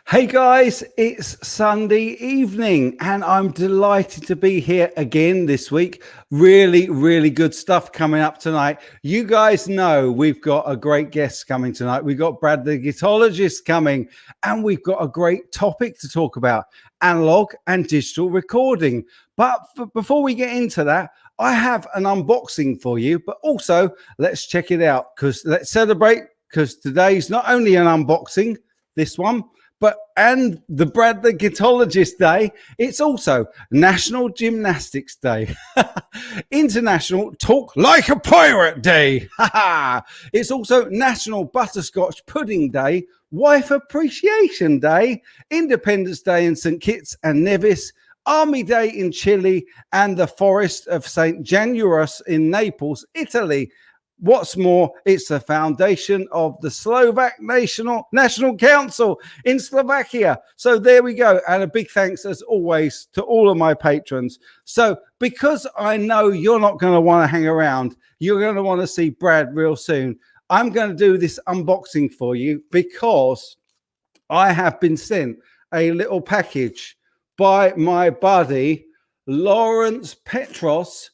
Hey guys, it's Sunday evening and I'm delighted to be here again this week. Really good stuff coming up tonight. You guys know we've got a great guest coming tonight. We've got Brad the Guitologist coming and we've got a great topic to talk about, analog and digital recording. But before we get into that, I have an unboxing for you, but also let's check it out let's celebrate because today's not only an unboxing, this one, and the Brad the Guitologist Day, it's also National Gymnastics Day, International Talk Like a Pirate Day. It's also National Butterscotch Pudding Day, Wife Appreciation Day, Independence Day in St. Kitts and Nevis, Army Day in Chile, and the Forest of St. Januarius in Naples, Italy. What's more, it's the foundation of the Slovak National Council in Slovakia. So there we go. And a big thanks, as always, to all of my patrons. So because I know you're not going to want to hang around, you're going to want to see Brad real soon. I'm going to do this unboxing for you because I have been sent a little package by my buddy, Lawrence Petros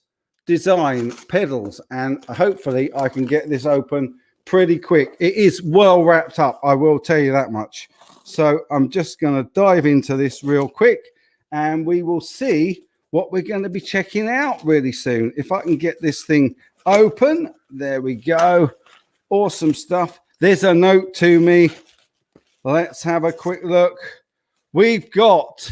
Design pedals, and hopefully I can get this open pretty quick. It is well wrapped up, I will tell you that much. So I'm just going to dive into this real quick and we will see what we're going to be checking out really soon. If I can get this thing open, there we go. Awesome stuff. There's a note to me. Let's have a quick look. We've got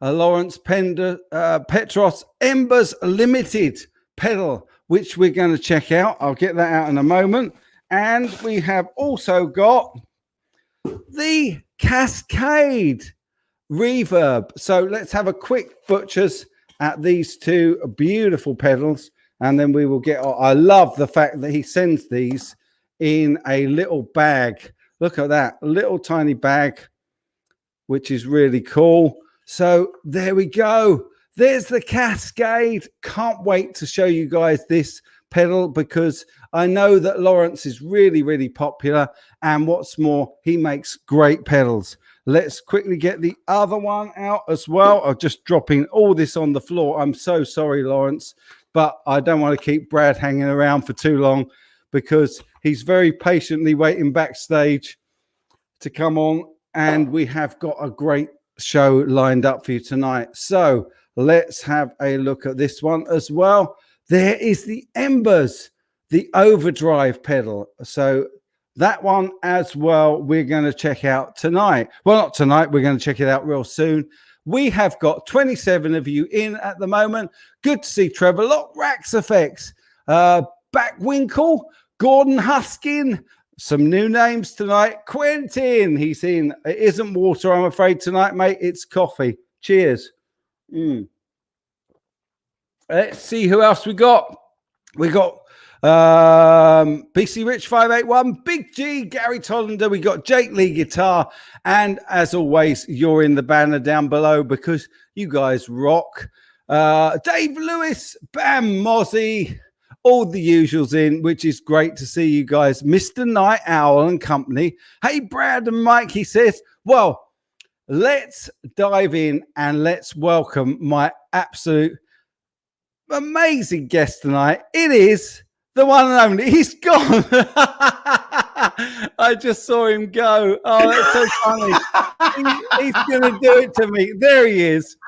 a Lawrence Petros Embers Limited pedal, which we're going to check out. I'll get that out in a moment. And we have also got the Cascade Reverb. So let's have a quick butchers at these two beautiful pedals, and then we will get on. I love the fact that he sends these in a little bag. Look at that little tiny bag, which is really cool. So there we go. There's the Cascade. Can't wait to show you guys this pedal because I know that Lawrence is really popular. And what's more, he makes great pedals. Let's quickly get the other one out as well. I'm just dropping all this on the floor. I'm so sorry, Lawrence, but I don't want to keep Brad hanging around for too long because he's very patiently waiting backstage to come on. And we have got a great show lined up for you tonight. So let's have a look at this one as well. There is the Embers, the overdrive pedal. So that one as well, we're going to check out tonight. Well, not tonight. We're going to check it out real soon. We have got 27 of you in at the moment. Good to see Trevor Lock, Rax Effects, Backwinkle, Gordon Huskin. Some new names tonight. Quentin, he's in. It isn't water, I'm afraid, tonight, mate. It's coffee. Cheers. Let's see who else we got. We got BC Rich 581, Big G, Gary Tollander. We got Jake Lee guitar. And as always, you're in the banner down below because you guys rock. Dave Lewis, Bam Mozzie. All the usuals in, which is great to see you guys. Mr. Night Owl and company. Hey, Brad and Mike, he says. Well, let's dive in and let's welcome my absolute amazing guest tonight. It is the one and only. He's gone. I just saw him go. Oh, that's so funny. He's going to do it to me. There he is.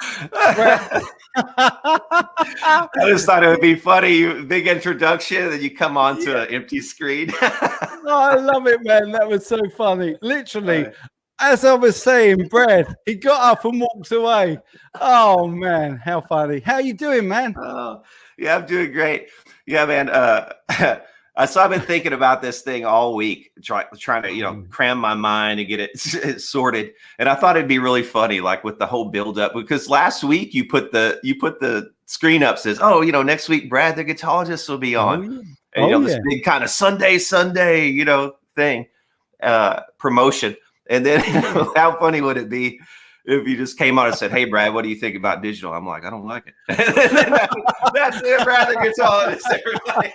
I just thought it would be funny. Big introduction, and you come on to an empty screen. Oh, I love it, man. That was so funny. Literally, as I was saying, Brad, he got up and walked away. Oh, man, how funny. How you doing, man? Yeah, I'm doing great. Yeah, man. So I've been thinking about this thing all week, trying to, cram my mind and get it sorted. And I thought it'd be really funny, like with the whole build up, because last week you put the screen up, says, oh, next week, Brad, the Guitologist will be on. And, this big kind of Sunday, thing, promotion. And then how funny would it be if you just came on and said, hey, Brad, what do you think about digital? I'm like, I don't like it. That's it, Brad the Guitologist, everybody.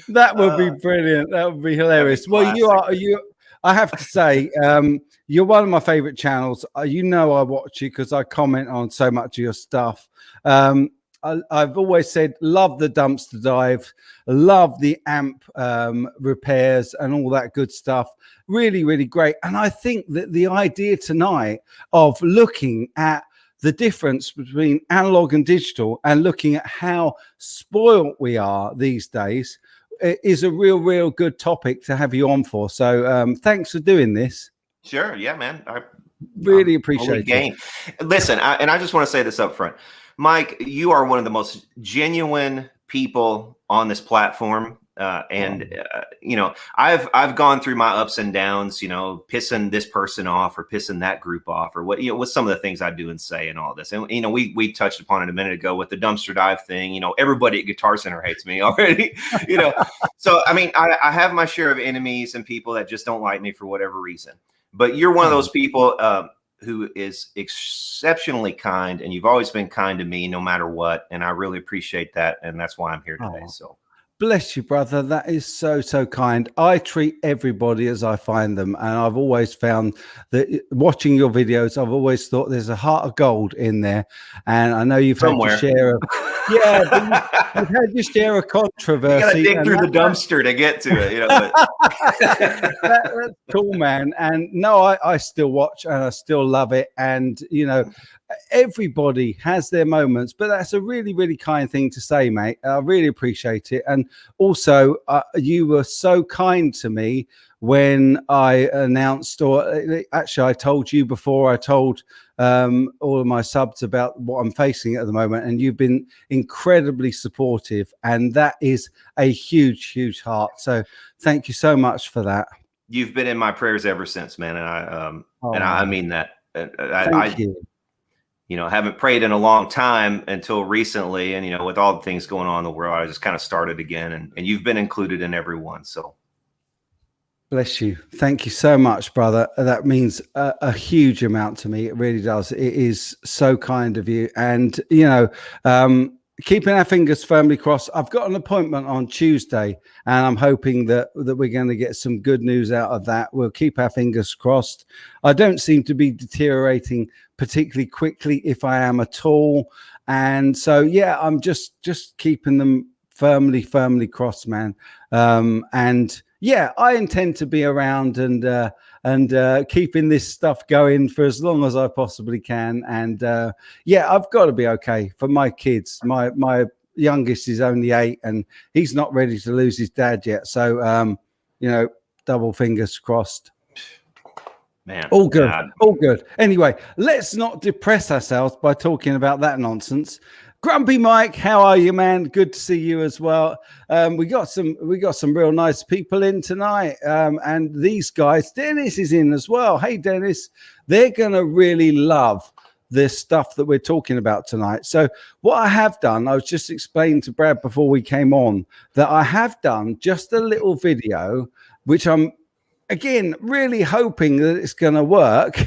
That would be brilliant. That would be hilarious. Well, I have to say, you're one of my favorite channels. You know, I watch you because I comment on so much of your stuff. I've always said, love the dumpster dive, love the amp repairs and all that good stuff. Really, really great. And I think that the idea tonight of looking at the difference between analog and digital and looking at how spoiled we are these days is a real good topic to have you on for. So thanks for doing this. Sure. Yeah, man. Really appreciate it. Listen, I just want to say this up front. Mike, you are one of the most genuine people on this platform. You know, I've gone through my ups and downs, you know, pissing this person off or pissing that group off or what, you know, with some of the things I do and say and all this. And, you know, we touched upon it a minute ago with the dumpster dive thing. You know, everybody at Guitar Center hates me already, you know. So, I mean, I have my share of enemies and people that just don't like me for whatever reason. But you're one of those people who is exceptionally kind, and you've always been kind to me no matter what. And I really appreciate that. And that's why I'm here today. So. Bless you, brother. That is so kind. I treat everybody as I find them. And I've always found that watching your videos, I've always thought there's a heart of gold in there. And I know you've had your share of, you've had your share of controversy. You gotta dig through the dumpster to get to it. You know, that's cool, man. And no, I still watch and I still love it. And, you know, everybody has their moments, but that's a really kind thing to say, mate. I really appreciate it. And also you were so kind to me when I announced, or actually I told you before I told all of my subs about what I'm facing at the moment, and you've been incredibly supportive, and that is a huge heart. So thank you so much for that. You've been in my prayers ever since, man. And I mean that. Thank you. You know, haven't prayed in a long time until recently. And, you know, with all the things going on in the world, I just kind of started again, and you've been included in every one. So. Bless you. Thank you so much, brother. That means a huge amount to me. It really does. It is so kind of you. And, you know, keeping our fingers firmly crossed. I've got an appointment on Tuesday, and I'm hoping that we're going to get some good news out of that. We'll keep our fingers crossed. I don't seem to be deteriorating particularly quickly, if I am at all. And so, yeah, I'm just keeping them firmly crossed, man. And yeah, I intend to be around and keeping this stuff going for as long as I possibly can. And yeah, I've got to be okay for my kids. My youngest is only 8, and he's not ready to lose his dad yet. So, you know, double fingers crossed. Man, all good. All good. Anyway, let's not depress ourselves by talking about that nonsense. Grumpy Mike, how are you, man? Good to see you as well. We got some real nice people in tonight, and these guys. Dennis is in as well. Hey, Dennis, they're gonna really love this stuff that we're talking about tonight. So what I have done, I was just explaining to Brad before we came on that I have done just a little video, which I'm again really hoping that it's going to work,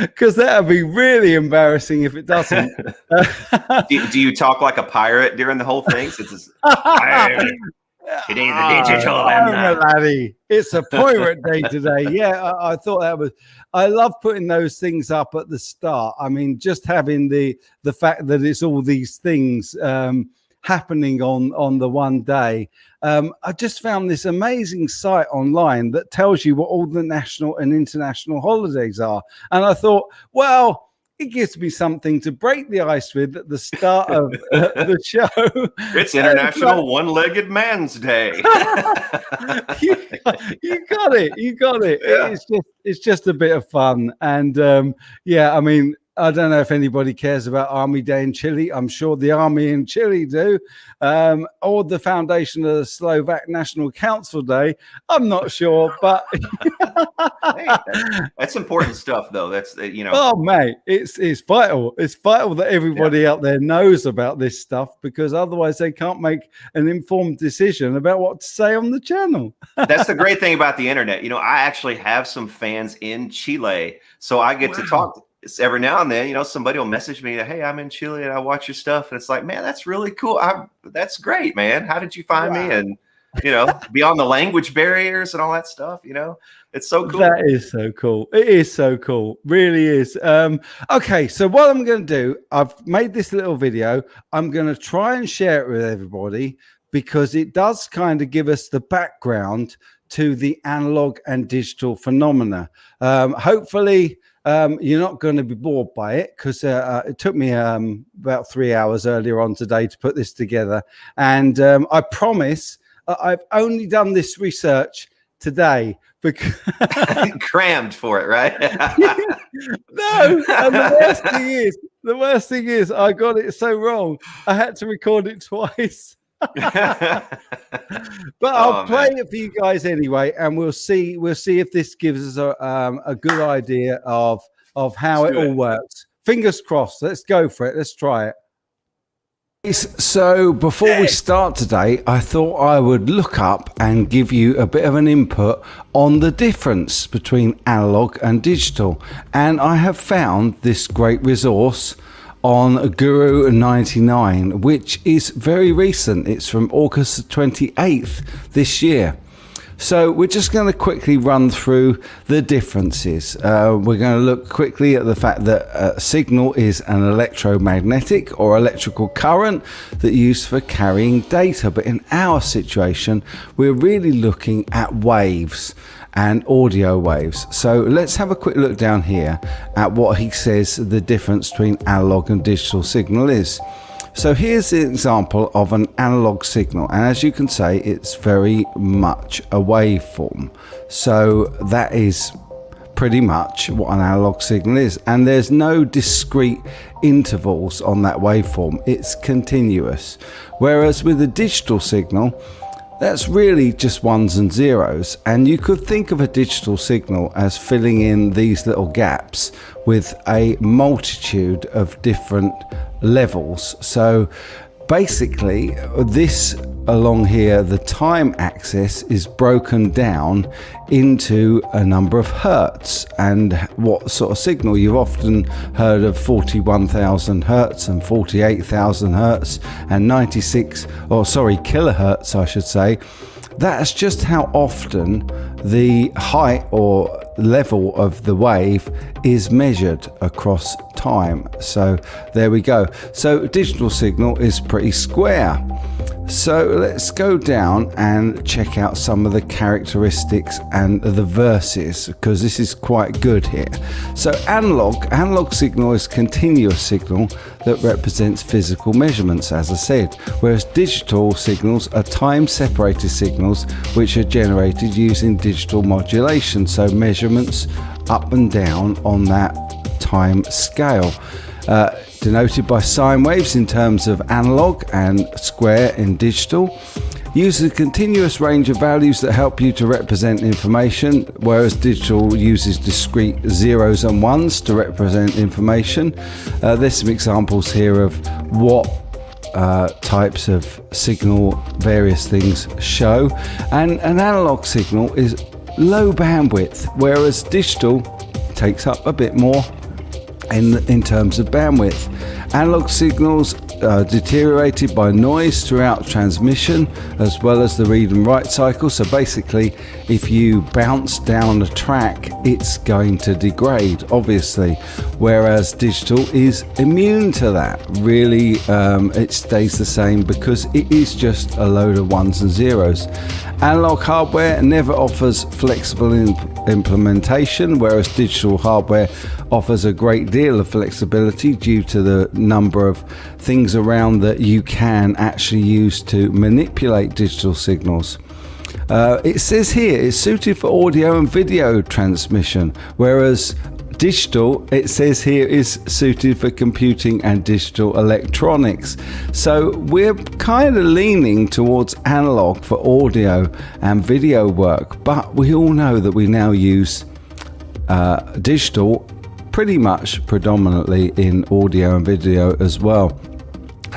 because that would be really embarrassing if it doesn't. do you talk like a pirate during the whole thing? Today's a digital laddie. It's a pirate day today. Yeah, I thought that was. I love putting those things up at the start. I mean, just having the fact that it's all these things happening on the one day. I just found this amazing site online that tells you what all the national and international holidays are. And I thought, well, it gives me something to break the ice with at the start of the show. It's International One-Legged Man's Day. you got it. You got it. Yeah. It's just a bit of fun. And yeah, I mean, I don't know if anybody cares about Army Day in Chile. I'm sure the Army in Chile do. Or the Foundation of the Slovak National Council Day. I'm not sure, but hey, that's important stuff, though. That's, you know. Oh, mate, it's vital. It's vital that everybody out there knows about this stuff, because otherwise they can't make an informed decision about what to say on the channel. That's the great thing about the internet. You know, I actually have some fans in Chile, so I get to talk. Every now and then, you know, somebody will message me, hey, I'm in Chile and I watch your stuff. And it's like, man, that's really cool. That's great, man. How did you find me? And beyond the language barriers and all that stuff. It's so cool. That is so cool. It is so cool. Really is. Okay, so what I'm going to do, I've made this little video. I'm going to try and share it with everybody because it does kind of give us the background to the analog and digital phenomena. Hopefully, you're not going to be bored by it because it took me about 3 hours earlier on today to put this together. And I promise I've only done this research today because crammed for it, right? No, and the worst thing is I got it so wrong. I had to record it twice. But I'll play it for you guys anyway, and we'll see if this gives us a good idea of how it all works. Fingers crossed. Let's go for it. Let's try it. So before we start today, I thought I would look up and give you a bit of an input on the difference between analog and digital. And I have found this great resource on Guru 99, which is very recent. It's from August 28th this year. So we're just going to quickly run through the differences. We're going to look quickly at the fact that a signal is an electromagnetic or electrical current that's used for carrying data. But in our situation, we're really looking at waves and audio waves. So let's have a quick look down here at what he says the difference between analog and digital signal is. So here's the example of an analog signal, and as you can say, it's very much a waveform. So that is pretty much what an analog signal is, and there's no discrete intervals on that waveform. It's continuous. Whereas with a digital signal, that's really just ones and zeros, and you could think of a digital signal as filling in these little gaps with a multitude of different levels. So basically this along here, the time axis is broken down into a number of hertz, and what sort of signal you've often heard of 41,000 hertz and 48,000 hertz and kilohertz I should say. That's just how often the height or level of the wave is measured across time. So there we go. So digital signal is pretty square. So let's go down and check out some of the characteristics and the verses, because this is quite good here. So analog signal is continuous signal that represents physical measurements, as I said, whereas digital signals are time separated signals which are generated using digital modulation, so measurements up and down on that time scale. Denoted by sine waves in terms of analog and square in digital. Uses a continuous range of values that help you to represent information, whereas digital uses discrete zeros and ones to represent information. There's some examples here of what types of signal various things show. And an analog signal is low bandwidth, whereas digital takes up a bit more in terms of bandwidth. Analog signals are deteriorated by noise throughout transmission, as well as the read and write cycle. So basically, if you bounce down a track, it's going to degrade, obviously, whereas digital is immune to that. Really, it stays the same because it is just a load of ones and zeros. Analog hardware never offers flexible implementation, whereas digital hardware offers a great deal of flexibility due to the number of things around that you can actually use to manipulate digital signals. It says here it's suited for audio and video transmission, whereas digital, it says here, is suited for computing and digital electronics. So we're kind of leaning towards analog for audio and video work, but we all know that we now use digital pretty much predominantly in audio and video as well.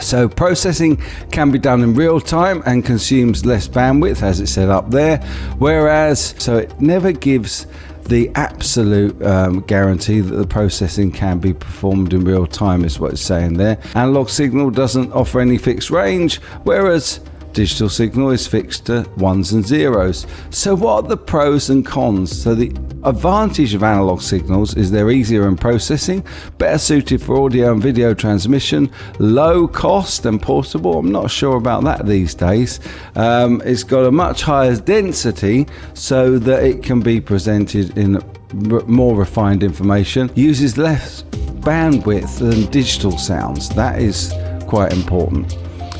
So processing can be done in real time and consumes less bandwidth, as it said up there, whereas so it never gives the absolute guarantee that the processing can be performed in real time, is what it's saying there. Analog signal doesn't offer any fixed range, whereas digital signal is fixed to ones and zeros. So what are the pros and cons? So the advantage of analog signals is they're easier in processing, better suited for audio and video transmission, low cost and portable. I'm not sure about that these days. It's got a much higher density so that it can be presented in more refined information, uses less bandwidth than digital sounds. That is quite important.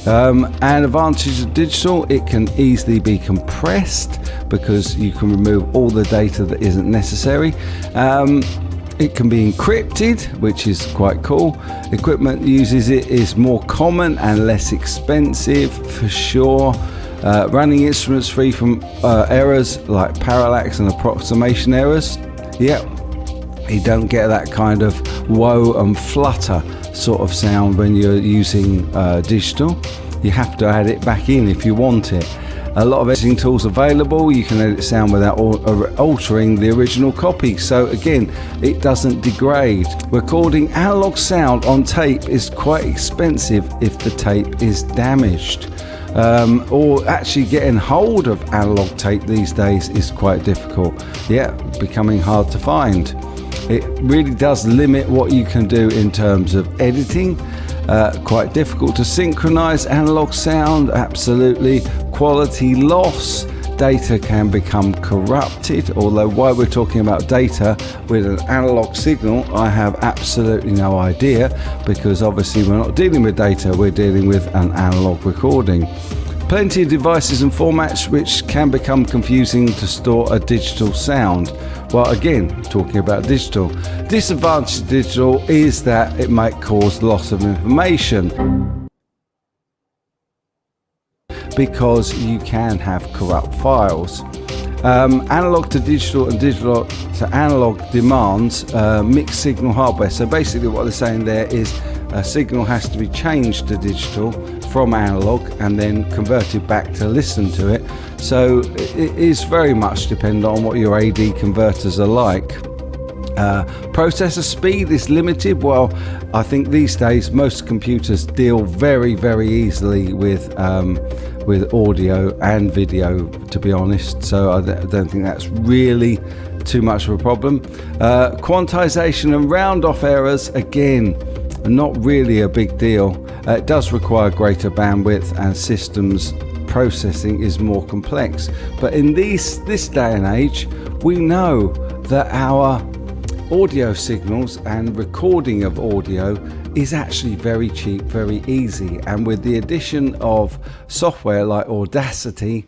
And advantage of digital, it can easily be compressed because you can remove all the data that isn't necessary. It can be encrypted, which is quite cool. Equipment uses it is more common and less expensive for sure. Running instruments free from errors like parallax and approximation errors. Yeah, you don't get that kind of whoa and flutter sort of sound when you're using digital. You have to add it back in if you want it. A lot of editing tools available. You can edit sound without altering the original copy. So again, it doesn't degrade. Recording analog sound on tape is quite expensive if the tape is damaged. Or actually getting hold of analog tape these days is quite difficult. Yeah, becoming hard to find. It really does limit what you can do in terms of editing. Quite difficult to synchronize analog sound, absolutely. Quality loss, data can become corrupted, although why we're talking about data with an analog signal, I have absolutely no idea, because obviously we're not dealing with data, we're dealing with an analog recording. Plenty of devices and formats which can become confusing to store a digital sound. Well, again, talking about digital. Disadvantage of digital is that it might cause loss of information because you can have corrupt files. Analog to digital and digital to analog demands mixed signal hardware. So basically what they're saying there is a signal has to be changed to digital from analog and then converted back to listen to it. So it is very much dependent on what your AD converters are like. Processor speed is limited. Well, I think these days most computers deal very, very easily with audio and video, to be honest. So I don't think that's really too much of a problem. Quantization and round off errors, again, not really a big deal. It does require greater bandwidth and systems processing is more complex. But in this day and age, we know that our audio signals and recording of audio is actually very cheap, very easy. And with the addition of software like Audacity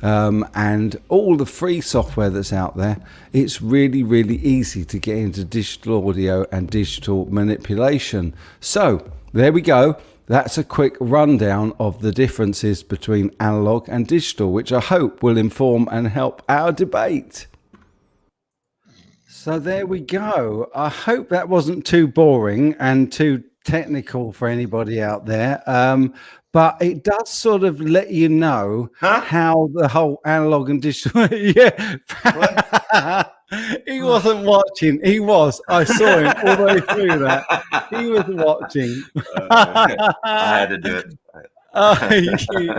and all the free software that's out there, it's really, really easy to get into digital audio and digital manipulation. So there we go. That's a quick rundown of the differences between analog and digital, which I hope will inform and help our debate. So there we go. I hope that wasn't too boring and too technical for anybody out there. But it does sort of let you know how the whole analog and digital. Yeah. He wasn't watching. He was. I saw him all the way through that. He was watching. I had to do it.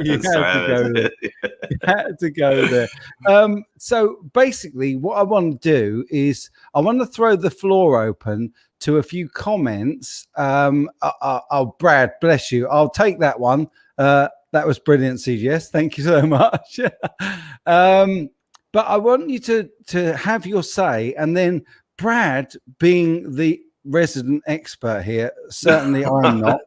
You had to go there. So basically what I want to do is I want to throw the floor open to a few comments. Brad, bless you. I'll take that one. That was brilliant, CGS. Thank you so much. But I want you to have your say, and then Brad, being the resident expert here, certainly I'm not.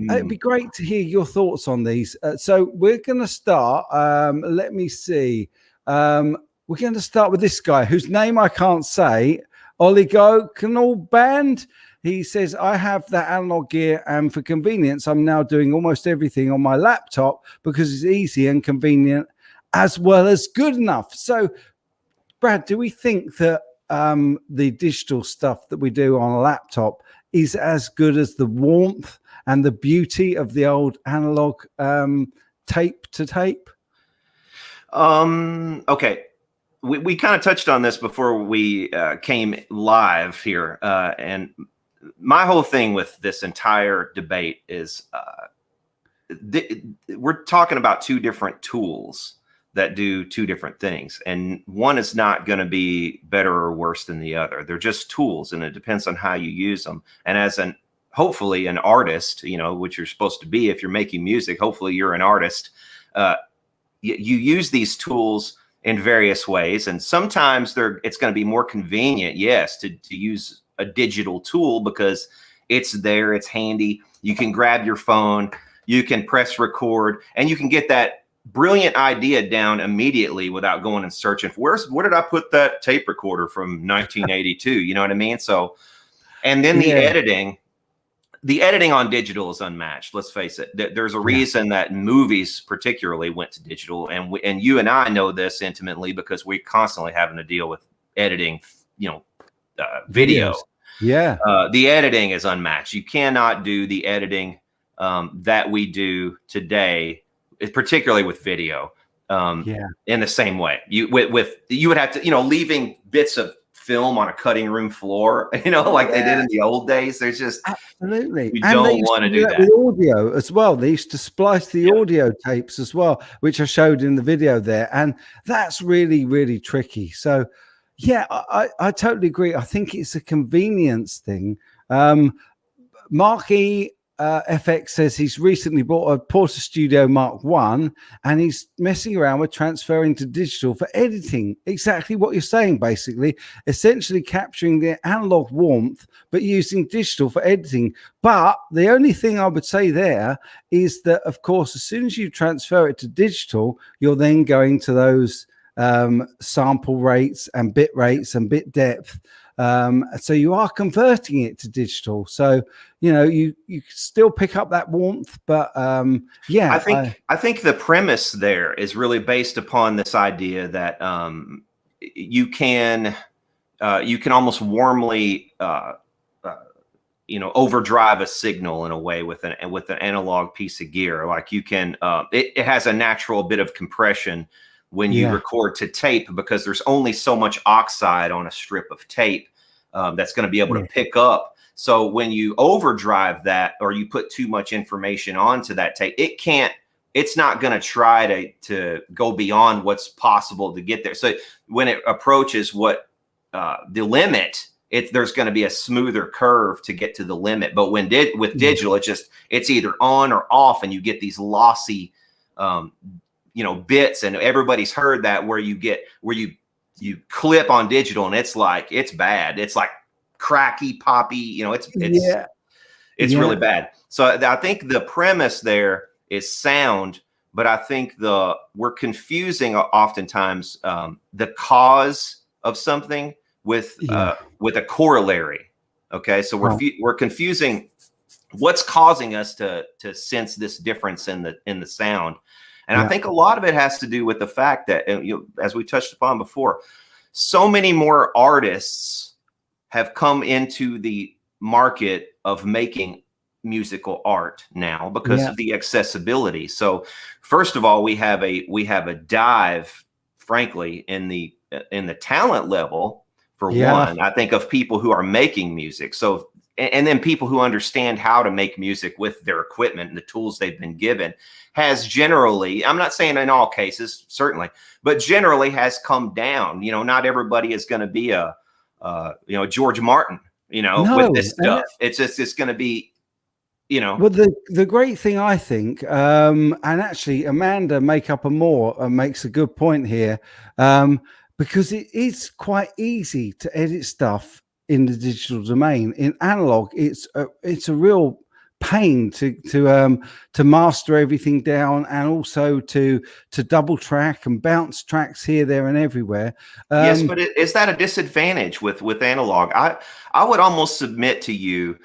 It'd be great to hear your thoughts on these. So we're going to start. Let me see. We're going to start with this guy whose name I can't say. Oligocanal Band. He says, I have that analog gear, and for convenience, I'm now doing almost everything on my laptop because it's easy and convenient as well as good enough. So, Brad, do we think that the digital stuff that we do on a laptop is as good as the warmth and the beauty of the old analog tape to tape? Okay. We kind of touched on this before we came live here. And my whole thing with this entire debate is we're talking about two different tools that do two different things, and one is not going to be better or worse than the other. They're just tools, and it depends on how you use them. And as hopefully an artist, you know, which you're supposed to be if you're making music, hopefully you're an artist. You use these tools in various ways, and sometimes it's going to be more convenient, yes, to use a digital tool because it's there, it's handy. You can grab your phone, you can press record, and you can get that brilliant idea down immediately without going and searching for where did I put that tape recorder from 1982? You know what I mean? So, and then the editing on digital is unmatched. Let's face it. There's a reason that movies particularly went to digital, and you and I know this intimately because we're constantly having to deal with editing, you know, video. Videos. Yeah. The editing is unmatched. You cannot do the editing that we do today, particularly with video, in the same way. You would have to, you know, leaving bits of film on a cutting room floor, you know, like they did in the old days. There's just absolutely, you don't want to do that with audio as well. They used to splice the audio tapes as well, which I showed in the video there, and that's really, really tricky. So yeah, I totally agree. I think it's a convenience thing. Marky FX says he's recently bought a Porter Studio Mark 1 and he's messing around with transferring to digital for editing. Exactly what you're saying, basically, essentially capturing the analog warmth, but using digital for editing. But the only thing I would say there is that, of course, as soon as you transfer it to digital, you're then going to those sample rates and bit rates and bit depth. So you are converting it to digital. So, you know, you still pick up that warmth, but yeah. I think the premise there is really based upon this idea that you can almost warmly you know, overdrive a signal in a way with an analog piece of gear. Like you can it has a natural bit of compression when you record to tape, because there's only so much oxide on a strip of tape that's going to be able to pick up. So when you overdrive that, or you put too much information onto that tape, it's not going to try to go beyond what's possible to get there. So when it approaches what the limit, there's going to be a smoother curve to get to the limit. But with digital, it's either on or off, and you get these lossy you know, bits, and everybody's heard that where you clip on digital and it's bad. It's like cracky, poppy, you know, it's really bad. So I think the premise there is sound, but I think we're confusing oftentimes the cause of something with a corollary. Okay. So we're confusing what's causing us to sense this difference in the sound. And I think a lot of it has to do with the fact that, as we touched upon before, so many more artists have come into the market of making musical art now because of the accessibility. So first of all, we have a dive, frankly, in the talent level for one, I think, of people who are making music. So, and then people who understand how to make music with their equipment and the tools they've been given has generally, I'm not saying in all cases, certainly, but generally has come down. You know, not everybody is going to be a George Martin, you know, with this stuff. It's going to be, you know. Well, the great thing, I think, and actually Amanda Makeup and More makes a good point here, because it is quite easy to edit stuff in the digital domain. In analog, it's a real pain to master everything down, and also to double track and bounce tracks here, there, and everywhere. Yes, but is that a disadvantage with analog? I would almost submit to you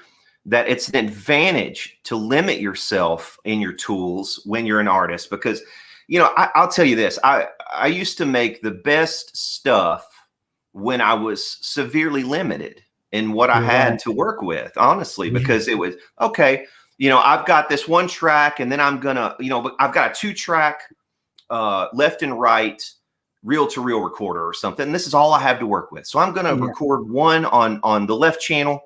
that it's an advantage to limit yourself in your tools when you're an artist, because, you know, I'll tell you this, I used to make the best stuff when I was severely limited in what I had to work with, honestly, because it was, okay, you know, I've got this one track, and then I'm gonna, you know, I've got a 2-track left and right reel-to-reel recorder or something. And this is all I have to work with. So I'm gonna record one on the left channel,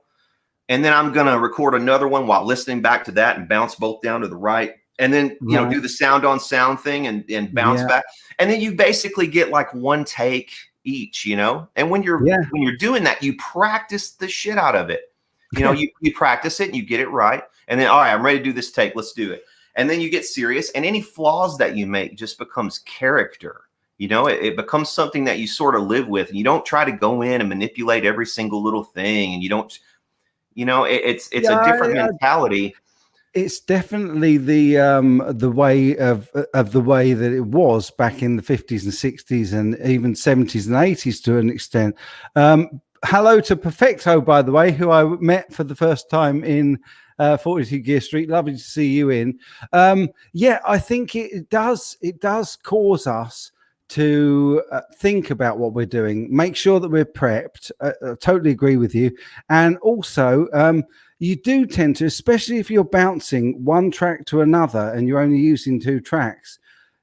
and then I'm gonna record another one while listening back to that and bounce both down to the right. and then, you know, Right. do the sound on sound thing and bounce Yeah. back. And then you basically get like one take each, you know? And when Yeah. you're doing that, you practice the shit out of it. You know, you practice it and you get it right. And then, all right, I'm ready to do this take. Let's do it. And then you get serious, and any flaws that you make just becomes character. You know, it becomes something that you sort of live with, and you don't try to go in and manipulate every single little thing. And you don't, you know, it's Yeah, a different mentality. it's definitely the way of the way that it was back in the 50s and 60s and even 70s and 80s to an extent. Hello to Perfecto, by the way, who I met for the first time in 42 Gear Street. Lovely to see you in. Yeah, I think it does cause us to think about what we're doing, make sure that we're prepped. I totally agree with you. And also, you do tend to, especially if you're bouncing one track to another and you're only using 2 tracks,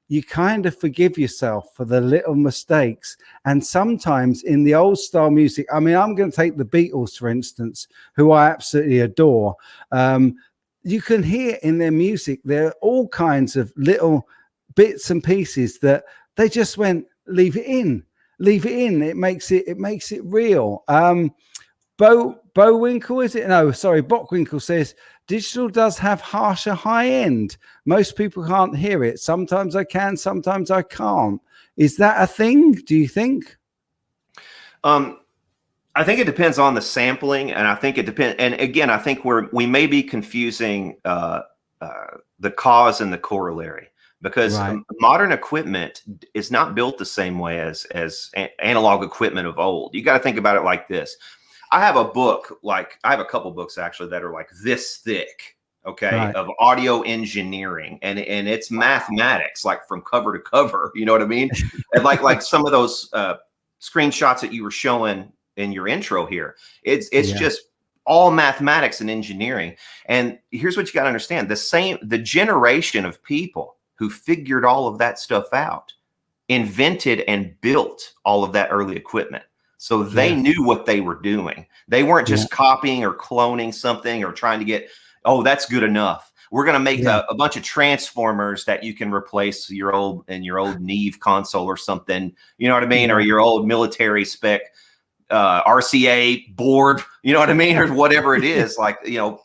you kind of forgive yourself for the little mistakes. And sometimes in the old style music, I mean, I'm going to take the Beatles, for instance, who I absolutely adore. You can hear in their music, there are all kinds of little bits and pieces that they just went, leave it in. It makes it real. Bowinkle, is it? No, sorry, Bockwinkle says digital does have harsher high end. Most people can't hear it. Sometimes I can, sometimes I can't. Is that a thing? Do you think? I think it depends on the sampling, and I think it depends. And again, I think we may be confusing the cause and the corollary, because Right. modern equipment is not built the same way as analog equipment of old. You got to think about it like this. I have a book, like I have a couple books actually that are like this thick, okay, Right. of audio engineering, and it's mathematics, like from cover to cover. You know what I mean? And like some of those screenshots that you were showing in your intro here, it's just all mathematics and engineering. And here's what you got to understand: the generation of people who figured all of that stuff out invented and built all of that early equipment. So they knew what they were doing. They weren't just copying or cloning something or trying to get, oh, that's good enough. We're going to make a bunch of transformers that you can replace your old Neve console or something. You know what I mean? Or your old military spec RCA board. You know what I mean? Or whatever it is. Like, you know,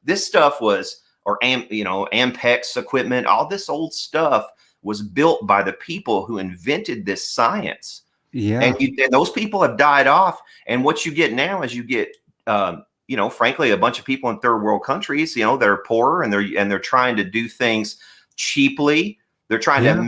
this stuff was, or Ampex equipment. All this old stuff was built by the people who invented this science. Yeah. And those people have died off. And what you get now is you get, you know, frankly, a bunch of people in third world countries, you know, they're poorer and they're trying to do things cheaply. They're trying to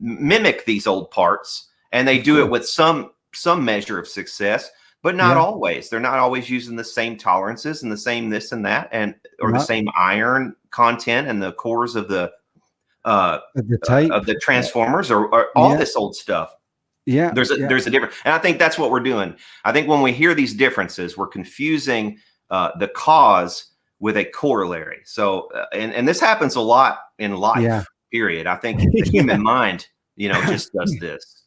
mimic these old parts, and they do it with some measure of success, but not always. They're not always using the same tolerances and the same this and that, or the same iron content and the cores of the tape of the transformers or all this old stuff. Yeah, there's a difference, and I think that's what we're doing. I think when we hear these differences, we're confusing the cause with a corollary. So, and this happens a lot in life. Period. I think the human mind, you know, just does this.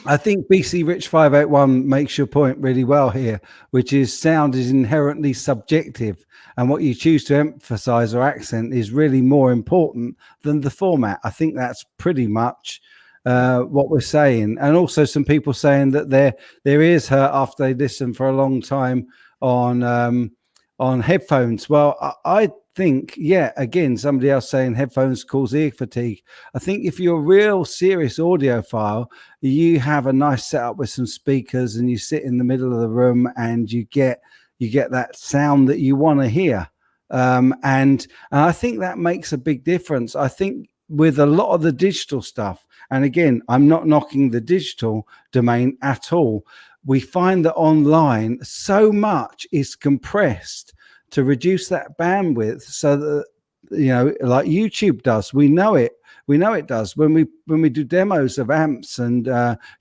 I think BC Rich 581 makes your point really well here, which is sound is inherently subjective, and what you choose to emphasize or accent is really more important than the format. I think that's pretty much what we're saying. And also some people saying that their ears hurt after they listen for a long time on headphones. Well, I think, again, somebody else saying headphones cause ear fatigue. I think if you're a real serious audiophile, you have a nice setup with some speakers and you sit in the middle of the room and you get that sound that you want to hear. And I think that makes a big difference. I think with a lot of the digital stuff, and again, I'm not knocking the digital domain at all, we find that online so much is compressed to reduce that bandwidth, so that, you know, like YouTube does. We know it does when we do demos of amps and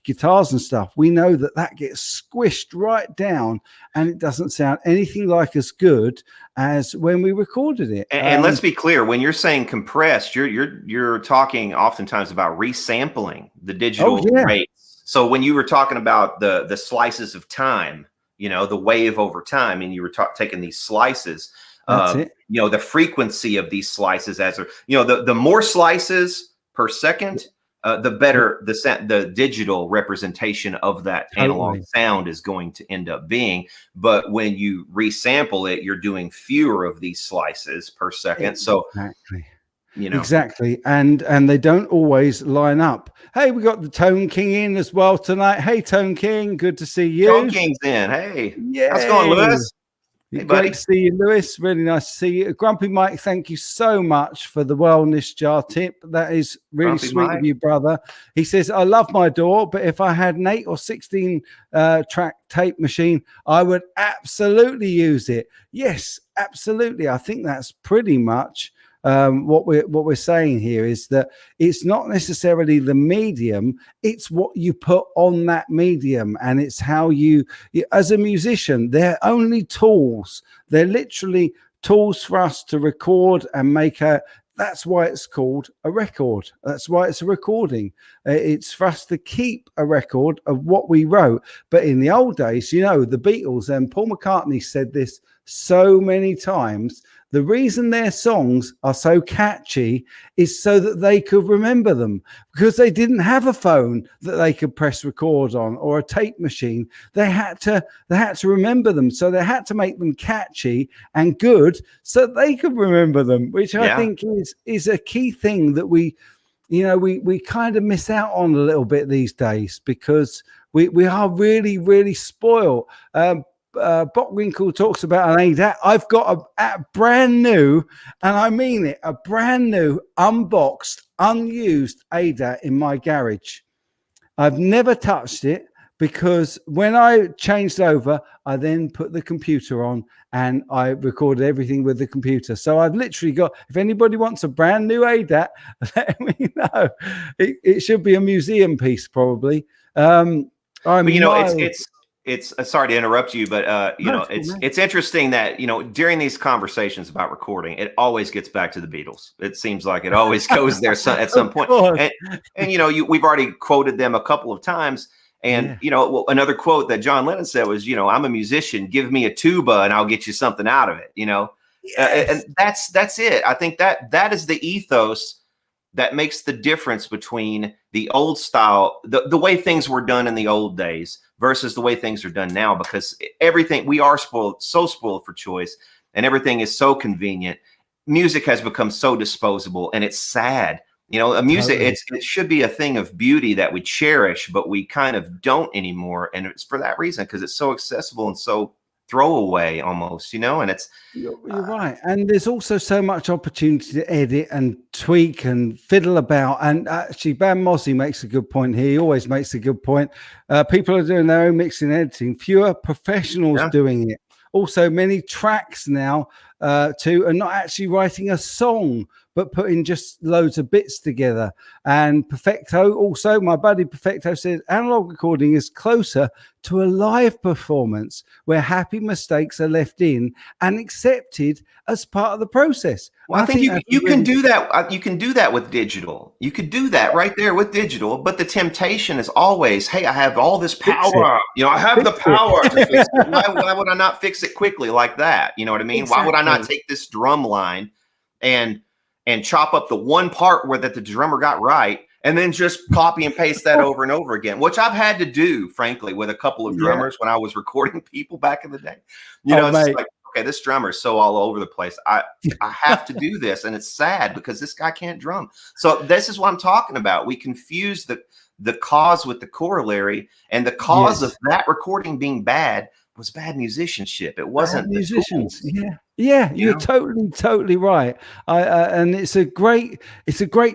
guitars and stuff. We know that gets squished right down, and it doesn't sound anything like as good as when we recorded it. And let's be clear: when you're saying compressed, you're talking oftentimes about resampling the digital rates. So when you were talking about the slices of time, you know, the wave over time, and you were taking these slices, That's it. You know, the frequency of these slices the more slices per second, the better the digital representation of that analog sound is going to end up being. But when you resample it, you're doing fewer of these slices per second. So exactly, and they don't always line up. Hey, we got the Tone King in as well tonight. Hey, Tone King, good to see you. Tone King's in. Hey, how's it going, Lewis? Hey, buddy. Great to see you, Lewis. Really nice to see you. Grumpy Mike, thank you so much for the wellness jar tip. That is really sweet of you, brother. He says, I love my DAW, but if I had an 8 or 16 track tape machine, I would absolutely use it. Yes, absolutely. I think that's pretty much what we're saying here, is that it's not necessarily the medium, it's what you put on that medium, and it's how you as a musician, they're only tools. They're literally tools for us to record and make that's why it's called a record. That's why it's a recording. It's for us to keep a record of what we wrote. But in the old days, you know, the Beatles, and Paul McCartney said this so many times, the reason their songs are so catchy is so that they could remember them, because they didn't have a phone that they could press record on or a tape machine. They had to remember them. So they had to make them catchy and good so they could remember them, which I think is a key thing that we kind of miss out on a little bit these days, because we are really, really spoiled. Botwinkle talks about an ADAT. I've got a brand new, and I mean it, a brand new, unboxed, unused ADAT in my garage. I've never touched it, because when I changed over, I then put the computer on and I recorded everything with the computer. So I've literally got, if anybody wants a brand new ADAT, let me know. It should be a museum piece, probably. It's sorry to interrupt you, but it's interesting that, during these conversations about recording, it always gets back to the Beatles. It seems like it always goes there at some point. And we've already quoted them a couple of times. And another quote that John Lennon said was, I'm a musician. Give me a tuba and I'll get you something out of it. And that's it. I think that is the ethos that makes the difference between the old style, the way things were done in the old days versus the way things are done now, because we are so spoiled for choice, and everything is so convenient. Music has become so disposable, and it's sad. It should be a thing of beauty that we cherish, but we kind of don't anymore. And it's for that reason, because it's so accessible and so throwaway almost, and it's you're right. And there's also so much opportunity to edit and tweak and fiddle about. And actually, Bam Mosley makes a good point here. He always makes a good point. People are doing their own mixing and editing, fewer professionals doing it. Also, many tracks now are not actually writing a song, but putting just loads of bits together. And Perfecto, also, my buddy Perfecto says, analog recording is closer to a live performance where happy mistakes are left in and accepted as part of the process. Well, I think you can do that. You can do that with digital. You could do that right there with digital. But the temptation is always, hey, I have all this power. I have the power to fix it. Why would I not fix it quickly like that? You know what I mean? Exactly. Why would I not take this drum line and chop up the one part that the drummer got right, and then just copy and paste that over and over again, which I've had to do, frankly, with a couple of drummers when I was recording people back in the day. It's like, okay, this drummer is so all over the place. I have to do this, and it's sad because this guy can't drum. So this is what I'm talking about. We confuse the cause with the corollary, and the cause of that recording being bad was bad musicianship. It wasn't musicians. You're totally right. And it's a great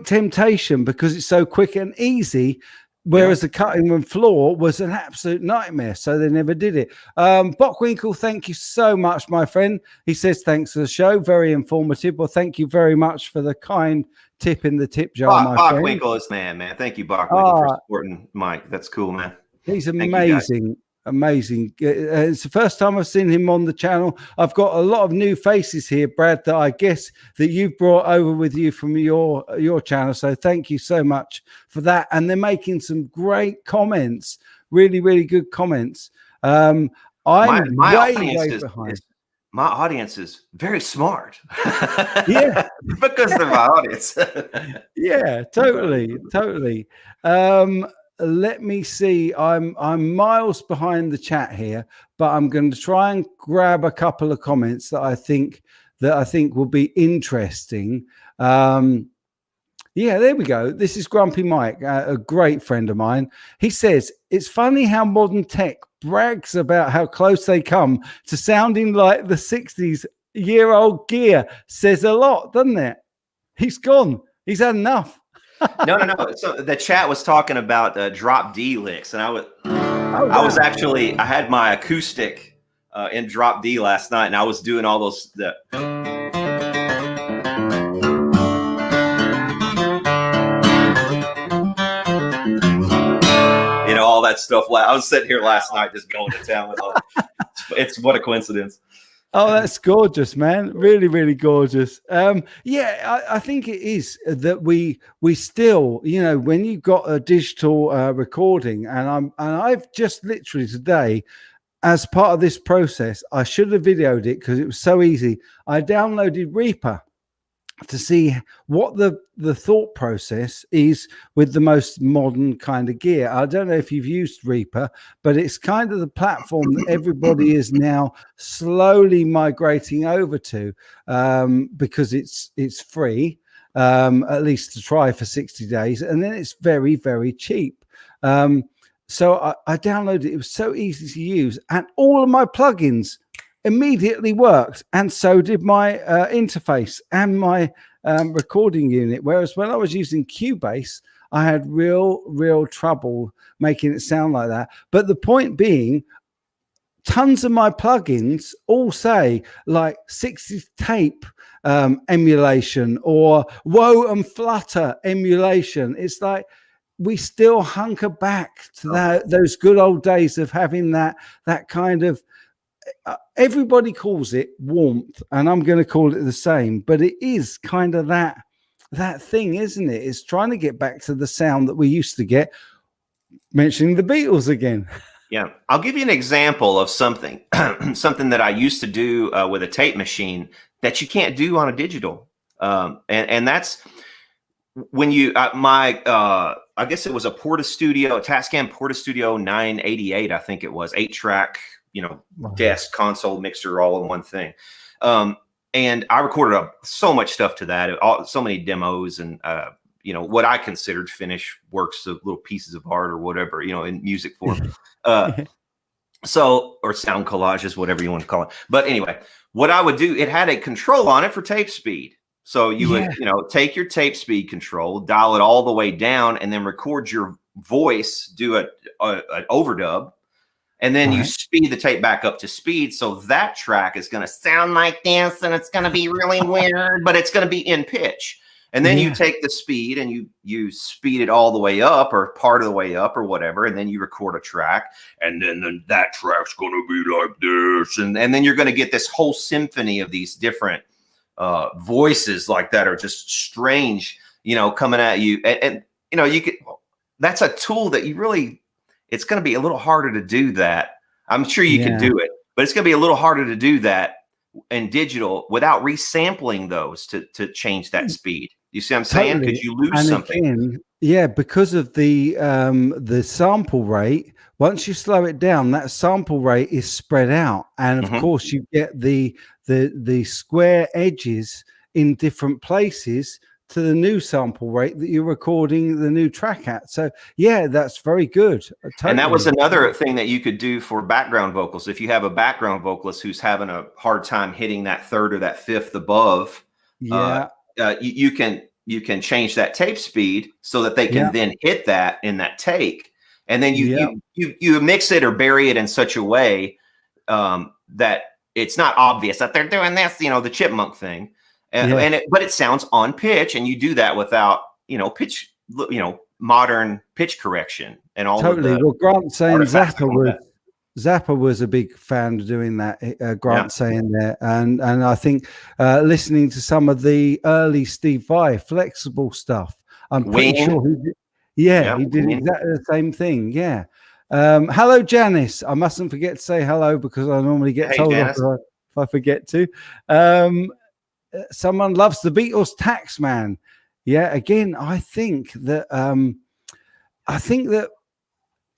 temptation because it's so quick and easy, whereas the cutting room floor was an absolute nightmare, so they never did it. Botwinkle, thank you so much, my friend. He says thanks for the show, very informative. Well, thank you very much for the kind tip in the tip jar, my friend. Botwinkle is man. Thank you, Botwinkle, for supporting Mike. That's cool, man. He's amazing. Amazing. It's the first time I've seen him on the channel. I've got a lot of new faces here, Brad, that I guess that you've brought over with you from your channel. So thank you so much for that. And they're making some great comments, really, really good comments. I'm way behind. my audience is very smart. Yeah. Because they're my audience. Yeah, totally. Let me see. I'm miles behind the chat here, but I'm going to try and grab a couple of comments that I think will be interesting. Yeah, there we go. This is Grumpy Mike, a great friend of mine. He says, it's funny how modern tech brags about how close they come to sounding like the 60s-year-old gear. Says a lot, doesn't it? He's gone. He's had enough. No. So the chat was talking about drop D licks, and I had my acoustic in drop D last night, and I was doing all those. All that stuff. I was sitting here last night just going to town with all. It's what a coincidence. Oh, that's gorgeous, man. Really, really gorgeous. Yeah, I think it is that we still, when you've got a digital recording, and I've just literally today, as part of this process, I should have videoed it because it was so easy. I downloaded Reaper to see what the thought process is with the most modern kind of gear. I don't know if you've used Reaper, but it's kind of the platform that everybody is now slowly migrating over to, because it's free, at least to try for 60 days, and then it's very, very cheap. So I downloaded it. It was so easy to use, and all of my plugins immediately worked, and so did my interface and my recording unit. Whereas when I was using Cubase, I had real trouble making it sound like that. But the point being, tons of my plugins all say like 60s tape emulation or Woe and Flutter emulation. It's like we still hunker back to those good old days of having that kind of, everybody calls it warmth, and I'm going to call it the same, but it is kind of that thing, isn't it? It's trying to get back to the sound that we used to get. Mentioning the Beatles again. Yeah, I'll give you an example of something that I used to do with a tape machine that you can't do on a digital, and that's when you I guess it was a Tascam Portastudio 988, I think it was 8-track. Desk, console, mixer, all in one thing. And I recorded so much stuff to that, so many demos and, what I considered finished works of little pieces of art or whatever, in music form. Or sound collages, whatever you want to call it. But anyway, what I would do, it had a control on it for tape speed. So you would, take your tape speed control, dial it all the way down, and then record your voice, do an overdub. And then you speed the tape back up to speed. So that track is going to sound like this, and it's going to be really weird, but it's going to be in pitch. And then you take the speed and you speed it all the way up or part of the way up or whatever. And then you record a track, and then that track's going to be like this. And then you're going to get this whole symphony of these different voices like that are just strange, coming at you. And you could, that's a tool that you really, it's going to be a little harder to do that. I'm sure you can do it, but it's going to be a little harder to do that in digital without resampling those to change that speed. You see what I'm saying? Because you lose something. Again, because of the sample rate, once you slow it down, that sample rate is spread out. And of course you get the square edges in different places to the new sample rate that you're recording the new track at. So yeah, that's very good. Totally. And that was another thing that you could do for background vocals. If you have a background vocalist who's having a hard time hitting that third or that fifth above, you can change that tape speed so that they can then hit that in that take. And then you mix it or bury it in such a way that it's not obvious that they're doing this, the chipmunk thing. But it sounds on pitch, and you do that without, pitch, modern pitch correction and all. Totally. Well, Grant saying Zappa was a big fan of doing that. Grant saying there, and I think listening to some of the early Steve Vai flexible stuff, I'm pretty sure he did. Yeah, he did exactly the same thing. Yeah. Hello, Janice. I mustn't forget to say hello because I normally get told off. if I forget to. Someone loves the Beatles Taxman. Yeah, again, I think that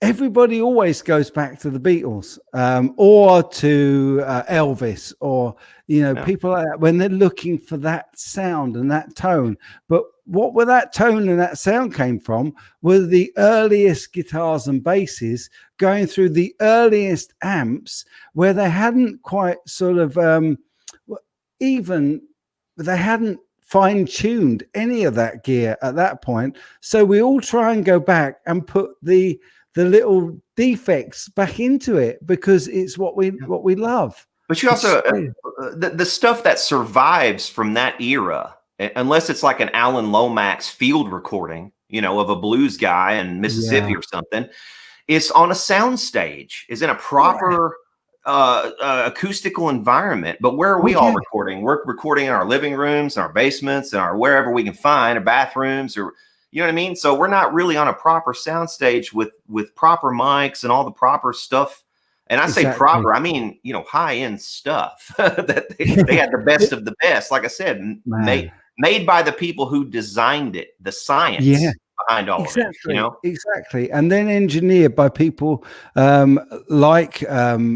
everybody always goes back to the Beatles, or to Elvis, or people like that, when they're looking for that sound and that tone. But where that tone and that sound came from were the earliest guitars and basses going through the earliest amps, where they hadn't quite sort of they hadn't fine-tuned any of that gear at that point. So we all try and go back and put the little defects back into it, because it's what we love. But you also the stuff that survives from that era, unless it's like an Alan Lomax field recording, of a blues guy in Mississippi or something, it's on a sound stage, is in a proper acoustical environment. But where are we all recording? We're recording in our living rooms, in our basements, and our wherever we can find, or bathrooms, or you know what I mean? So we're not really on a proper sound stage with proper mics and all the proper stuff. And I say proper, I mean, high-end stuff that they had the best of the best. Like I said, made by the people who designed it, the science behind all of it. Exactly. And then engineered by people like my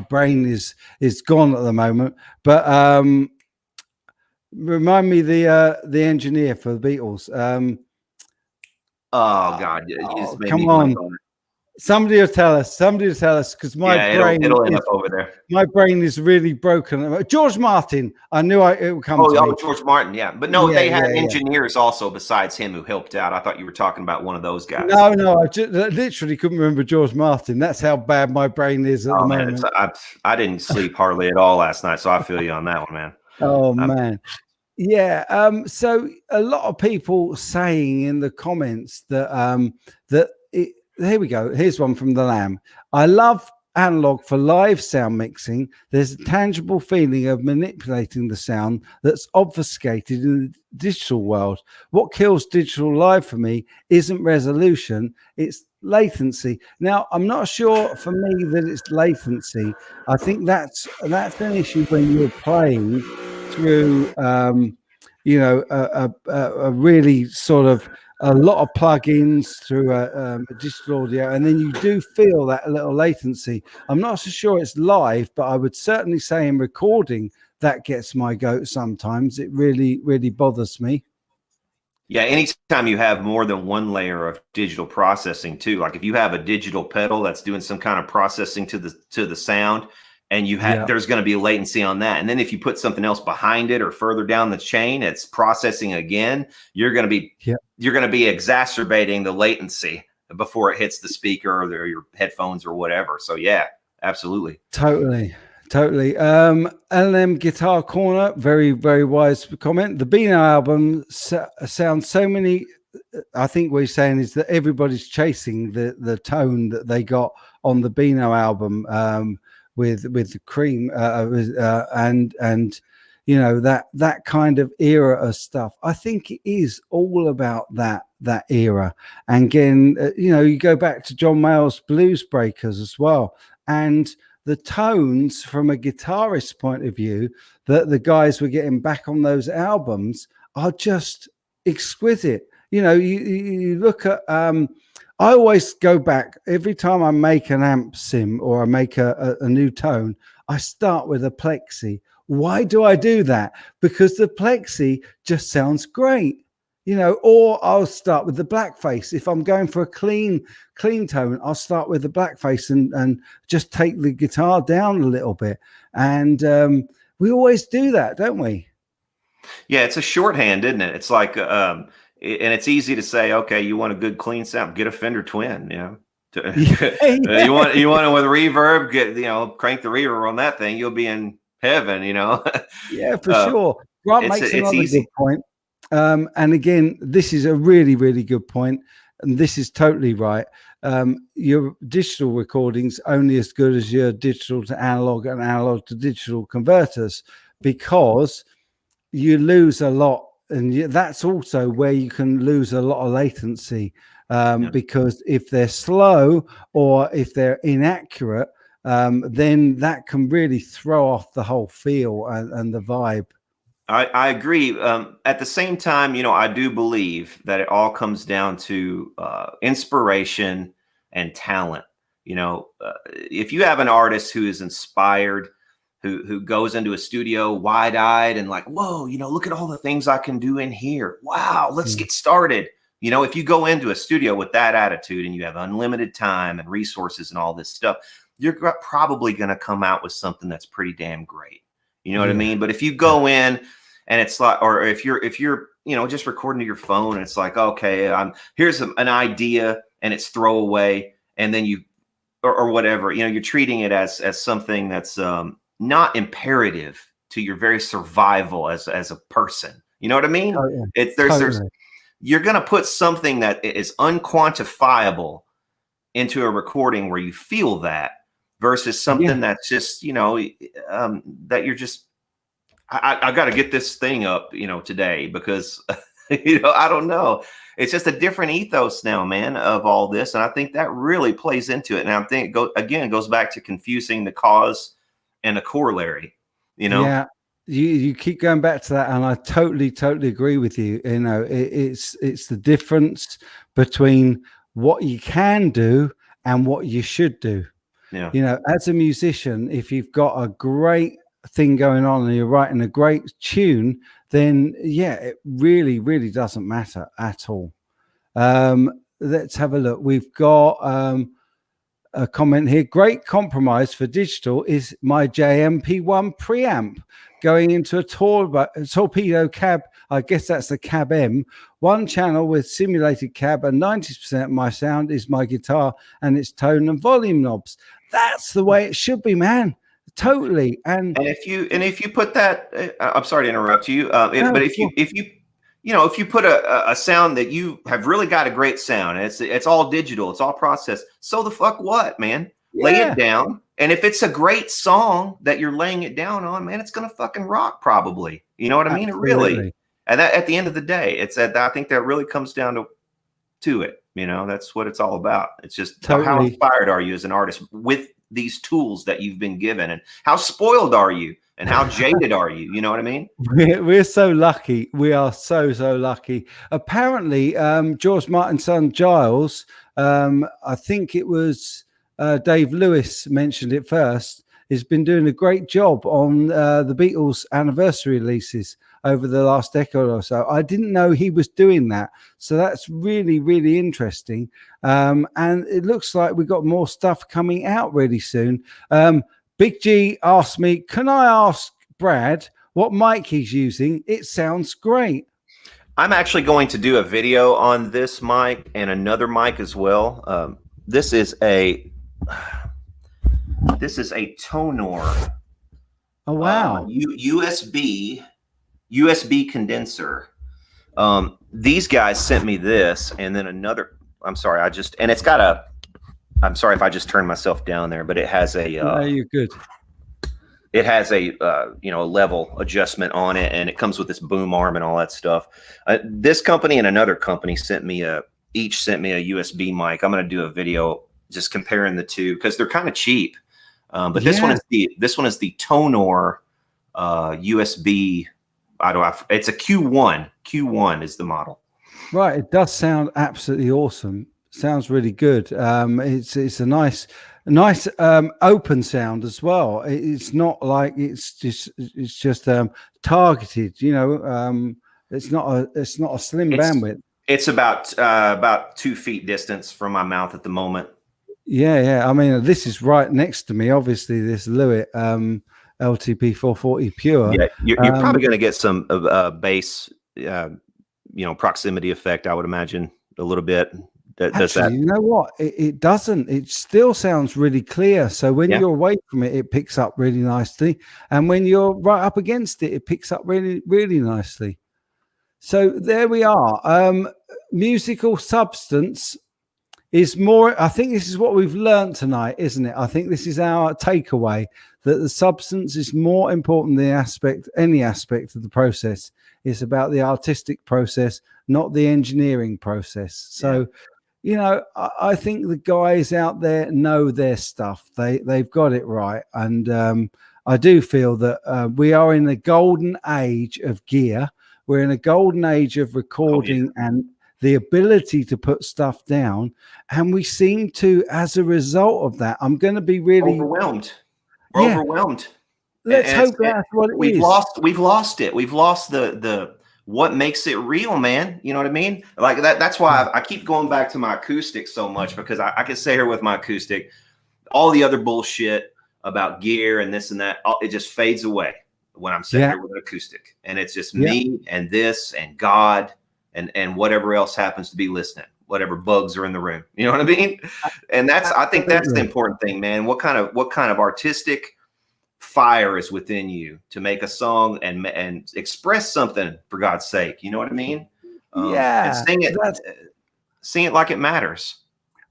brain is gone at the moment, but remind me the engineer for the Beatles. God! Come on. Somebody will tell us, because my brain it'll end up over there. My brain is really broken. George Martin. I knew it would come to me. George Martin, yeah. But no, they had engineers also besides him who helped out. I thought you were talking about one of those guys. No, I literally couldn't remember George Martin. That's how bad my brain is at the moment. I didn't sleep hardly at all last night, so I feel you on that one, man. Oh, man. Yeah. So a lot of people saying in the comments that here we go. Here's one from the Lamb. I love analog for live sound mixing. There's a tangible feeling of manipulating the sound that's obfuscated in the digital world. What kills digital live for me isn't resolution, it's latency. Now, I'm not sure for me that it's latency. I think that's an issue when you're playing through a really sort of a lot of plugins through a digital audio, and then you do feel that a little latency. I'm not so sure it's live, but I would certainly say in recording that gets my goat sometimes. It really, really bothers me. Yeah, anytime you have more than one layer of digital processing too, like if you have a digital pedal that's doing some kind of processing to the sound, and you have there's going to be latency on that. And then if you put something else behind it or further down the chain, it's processing again. You're going to be exacerbating the latency before it hits the speaker or your headphones or whatever. So yeah, absolutely. Totally. LM Guitar Corner, very, very wise comment. The Beano album sounds so many. I think what he's saying is that everybody's chasing the tone that they got on the Beano album, with the Cream, and that kind of era of stuff. I think it is all about that era. And again, you go back to John Mayall's Blues Breakers as well, and the tones from a guitarist point of view that the guys were getting back on those albums are just exquisite. You look at I always go back every time I make an amp sim or I make a new tone. I start with a plexi. Why do I do that? Because the plexi just sounds great, or I'll start with the blackface. If I'm going for a clean tone, I'll start with the blackface and just take the guitar down a little bit. And we always do that, don't we? Yeah, it's a shorthand, isn't it? It's like and it's easy to say, okay, you want a good clean sound, get a Fender Twin, you want it with reverb, crank the reverb on that thing, you'll be in heaven, Yeah, for sure. Grant makes another good point. And again, this is a really, really good point, and this is totally right. Your digital recordings only as good as your digital to analog and analog to digital converters, because you lose a lot. And that's also where you can lose a lot of latency, because if they're slow or if they're inaccurate, then that can really throw off the whole feel and the vibe. I agree. At the same time, I do believe that it all comes down to inspiration and talent. If you have an artist who is inspired, who goes into a studio wide-eyed and like, whoa, look at all the things I can do in here. Wow, let's get started. If you go into a studio with that attitude and you have unlimited time and resources and all this stuff, you're probably going to come out with something that's pretty damn great. You know what I mean? But if you go in and it's like, or if you're, just recording to your phone and it's like, okay, here's an idea and it's throwaway, and then or whatever, you're treating it as something that's not imperative to your very survival as a person. You know what I mean? Oh, yeah. You're going to put something that is unquantifiable into a recording where you feel that, versus something that's just, that you're just, I got to get this thing up, today because, I don't know. It's just a different ethos now, man, of all this. And I think that really plays into it. And I think it goes back to confusing the cause and the corollary, Yeah. You keep going back to that, and I totally agree with you. It's the difference between what you can do and what you should do. Yeah. As a musician, if you've got a great thing going on and you're writing a great tune, then it really doesn't matter at all. Let's have a look. We've got a comment here. Great compromise for digital is my JMP1 preamp going into a torpedo cab. I guess that's the cab M. One channel with simulated cab, and 90% of my sound is my guitar and its tone and volume knobs. That's the way it should be, man. Totally. And if you put that, I'm sorry to interrupt you, but if you put a sound that you have really got a great sound, and it's all digital, it's all processed. So the fuck what, man? Lay it down. And if it's a great song that you're laying it down on, man, it's gonna fucking rock probably. You know what I mean? Absolutely. Really. And that, at the end of the day, I think that really comes down to it. That's what it's all about. It's just how inspired are you as an artist with these tools that you've been given, and how spoiled are you, and how jaded are you? You know what I mean? We're so lucky. We are so lucky. Apparently, George Martin's son Giles, I think it was Dave Lewis mentioned it first, has been doing a great job on the Beatles anniversary releases over the last decade or so. I didn't know he was doing that. So that's really interesting. And it looks like we've got more stuff coming out really soon. Big G asked me, can I ask Brad what mic he's using? It sounds great. I'm actually going to do a video on this mic and another mic as well. This is a Tonor. Oh, wow. USB condenser. These guys sent me this, and then another. I'm sorry, it's got I'm sorry if I just turned myself down there, but it has a. No, you're good. It has a level adjustment on it, and it comes with this boom arm and all that stuff. This company and another company each sent me a USB mic. I'm going to do a video just comparing the two because they're kind of cheap. But this one is the Tonor USB. It's a Q1. Q1 is the model. Right. It does sound absolutely awesome. Sounds really good. It's a nice open sound as well. It's not like it's just targeted. It's not a slim bandwidth. It's about 2 feet distance from my mouth at the moment. Yeah. I mean, this is right next to me. Obviously, this Lewitt LTP 440 pure. Yeah, you're probably going to get some bass, proximity effect. I would imagine a little bit. Does that? You know what? It doesn't. It still sounds really clear. So when you're away from it, it picks up really nicely, and when you're right up against it, it picks up really nicely. So there we are. Musical substance is more. I think this is what we've learned tonight, isn't it? I think this is our takeaway, that the substance is more important than any aspect of the process. It's about the artistic process, not the engineering process. So I think the guys out there know their stuff. They've got it right, and I do feel that we are in a golden age of gear. We're in a golden age of recording and the ability to put stuff down, and we seem to, as a result of that, I'm going to be really overwhelmed. We're overwhelmed. Let's hope that's what it we've is. We've lost it. We've lost the what makes it real, man. You know what I mean? Like that's why I keep going back to my acoustic so much, because I can say here with my acoustic, all the other bullshit about gear and this and that, it just fades away when I'm sitting here with an acoustic, and it's just me and this and God and whatever else happens to be listening, whatever bugs are in the room. You know what I mean? And I think that's the important thing, man. What kind of artistic fire is within you to make a song and express something, for God's sake? You know what I mean? And sing it like it matters.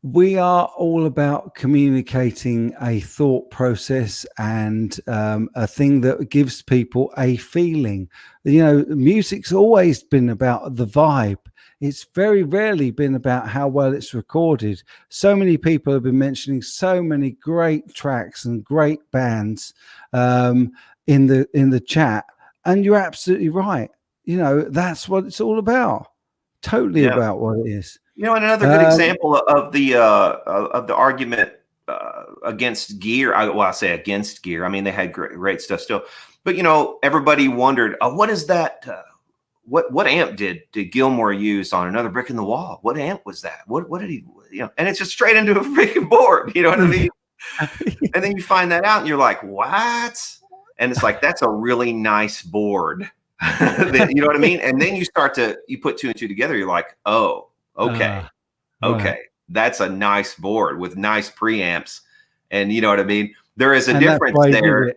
We are all about communicating a thought process and a thing that gives people a feeling. Music's always been about the vibe. It's very rarely been about how well it's recorded. So many people have been mentioning so many great tracks and great bands in the chat, and you're absolutely right. That's what it's all about. Totally about what it is. And another good example of the argument against gear. I say against gear. I mean, they had great stuff still, but everybody wondered, what is that? What amp did Gilmour use on Another Brick in the Wall? What amp was that? What did he? And it's just straight into a freaking board. You know what I mean? And then you find that out, and you're like, what? And it's like, that's a really nice board. You know what I mean? And then you put two and two together. You're like, oh. Okay. That's a nice board with nice preamps. And you know what I mean? There is a difference there.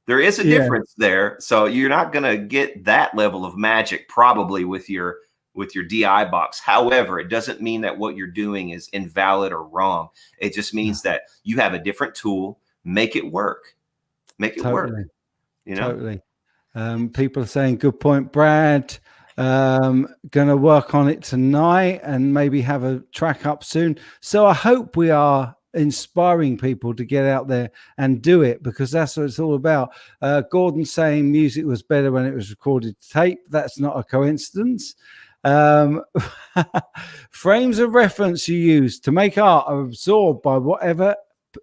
There is a difference there. So you're not going to get that level of magic probably with your DI box. However, it doesn't mean that what you're doing is invalid or wrong. It just means that you have a different tool. Make it work. Make it work. Totally. People are saying, good point, Brad. Gonna work on it tonight and maybe have a track up soon. So I hope we are inspiring people to get out there and do it, because that's what it's all about. Gordon saying music was better when it was recorded to tape. That's not a coincidence. Frames of reference you use to make art are absorbed by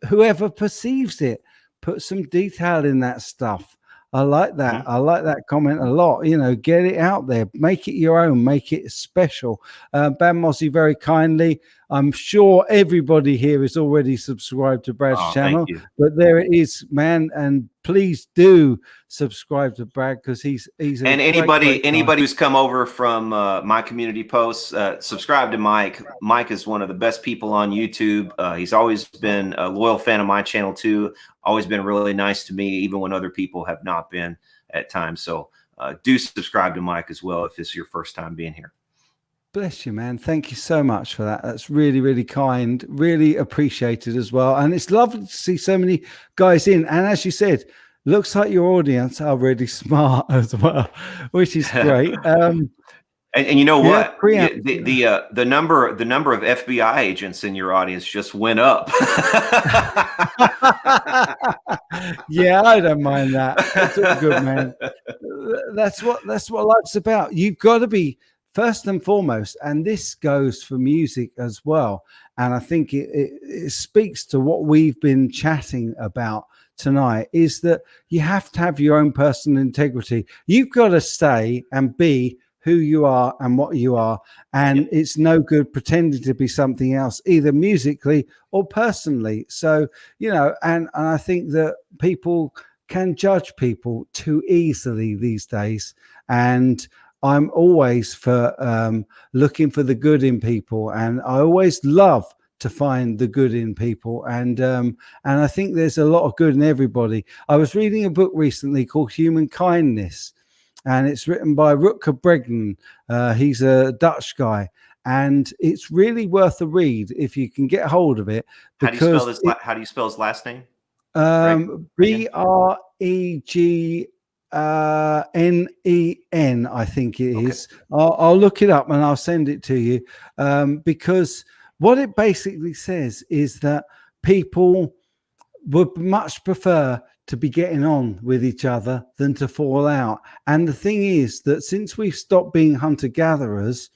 whoever perceives it. Put some detail in that stuff. I like that. I like that comment a lot. Get it out there, make it your own, make it special. Bam Mossy, very kindly. I'm sure everybody here is already subscribed to Brad's channel, but there it is, man. And please do subscribe to Brad, because he's and anybody who's come over from my community posts, subscribe to Mike. Mike is one of the best people on YouTube. He's always been a loyal fan of my channel too. Always been really nice to me, even when other people have not been at times. So do subscribe to Mike as well if this is your first time being here. Bless you, man. Thank you so much for that. That's really, really kind. Really appreciated as well. And it's lovely to see so many guys in. And as you said, looks like your audience are really smart as well, which is great. And you know what? The number of FBI agents in your audience just went up. Yeah, I don't mind that. That's all good, man. That's what life's about. You've got to be first and foremost, and this goes for music as well. And I think it speaks to what we've been chatting about tonight, is that you have to have your own personal integrity. You've got to stay and be who you are and what you are, and it's no good pretending to be something else, either musically or personally. So and I think that people can judge people too easily these days, and I'm always for looking for the good in people, and I always love to find the good in people, and I think there's a lot of good in everybody. I was reading a book recently called Human Kindness, and it's written by Rutger Bregman. He's a Dutch guy, and it's really worth a read if you can get hold of it. How do you spell his last name? BREGNEN, I think it is. I'll look it up and I'll send it to you, because what it basically says is that people would much prefer to be getting on with each other than to fall out. And the thing is that since we've stopped being hunter-gatherers